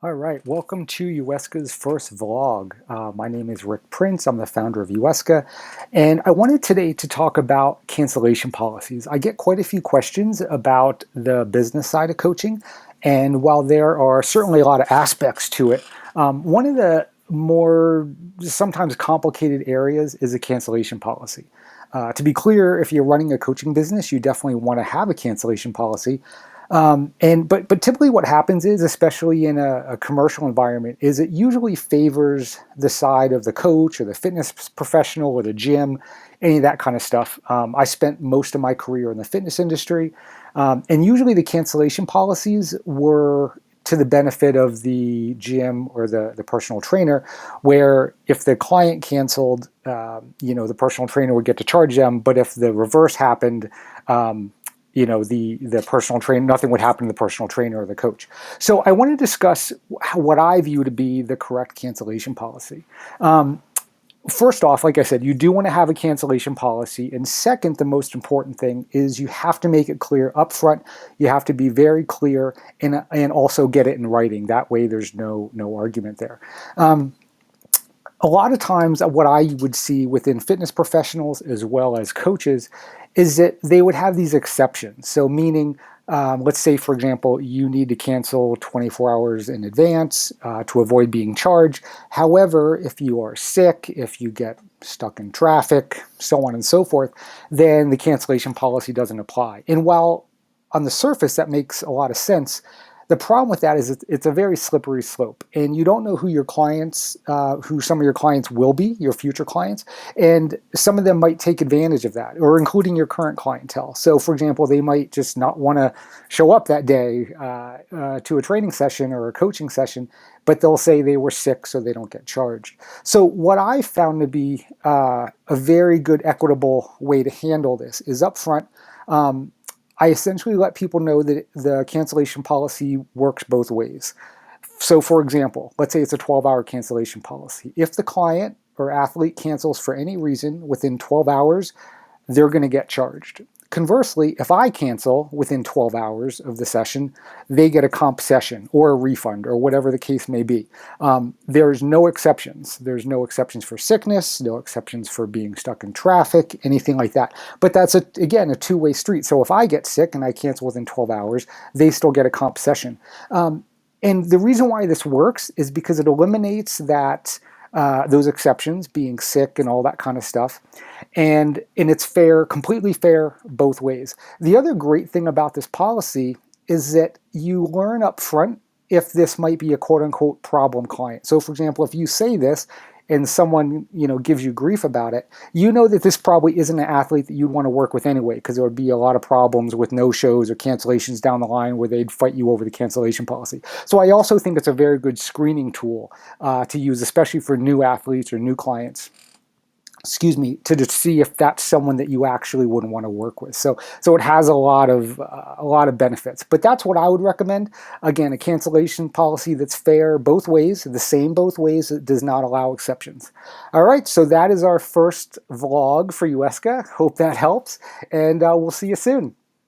All right, welcome to UESCA's first vlog. My name is Rick Prince. I'm the founder of UESCA, and I wanted today to talk about cancellation policies. I get quite a few questions about the business side of coaching, and while there are certainly a lot of aspects to it, one of the more sometimes complicated areas is a cancellation policy. To be clear, if you're running a coaching business, you definitely want to have a cancellation policy. But typically what happens is, especially in a commercial environment, is it usually favors the side of the coach or the fitness professional or the gym, any of that kind of stuff. I spent most of my career in the fitness industry, and usually the cancellation policies were to the benefit of the gym or the personal trainer, where if the client canceled, the personal trainer would get to charge them, but if the reverse happened, the personal trainer, nothing would happen to the personal trainer or the coach. So I want to discuss what I view to be the correct cancellation policy. First off, like I said, you do want to have a cancellation policy. And second, the most important thing is you have to make it clear up front. You have to be very clear and also get it in writing. That way there's no argument there. A lot of times what I would see within fitness professionals as well as coaches is that they would have these exceptions. So meaning, let's say, for example, you need to cancel 24 hours in advance to avoid being charged. However, if you are sick, if you get stuck in traffic, so on and so forth, then the cancellation policy doesn't apply. And while on the surface that makes a lot of sense, the problem with that is it's a very slippery slope, and you don't know who your clients, who some of your clients will be, your future clients, and some of them might take advantage of that, or including your current clientele. So, for example, they might just not want to show up that day to a training session or a coaching session, but they'll say they were sick so they don't get charged. So what I found to be a very good equitable way to handle this is upfront. I essentially let people know that the cancellation policy works both ways. So for example, let's say it's a 12-hour cancellation policy. If the client or athlete cancels for any reason within 12 hours, they're going to get charged. Conversely, if I cancel within 12 hours of the session, they get a comp session or a refund or whatever the case may be. There's no exceptions. There's no exceptions for sickness, no exceptions for being stuck in traffic, anything like that. But that's, again, a two-way street. So if I get sick and I cancel within 12 hours, they still get a comp session. And the reason why this works is because it eliminates those exceptions, being sick and all that kind of stuff. And it's fair, completely fair both ways. The other great thing about this policy is that you learn up front if this might be a quote-unquote problem client. So for example, if you say this and someone gives you grief about it, you know that this probably isn't an athlete that you'd want to work with anyway, because there would be a lot of problems with no-shows or cancellations down the line where they'd fight you over the cancellation policy. So I also think it's a very good screening tool to use, especially for new athletes or new clients. Excuse me, to just see if that's someone that you actually wouldn't want to work with. So it has a lot of benefits. But that's what I would recommend. Again, a cancellation policy that's fair both ways, the same both ways. It does not allow exceptions. All right, so that is our first vlog for UESCA. Hope that helps, and we'll see you soon.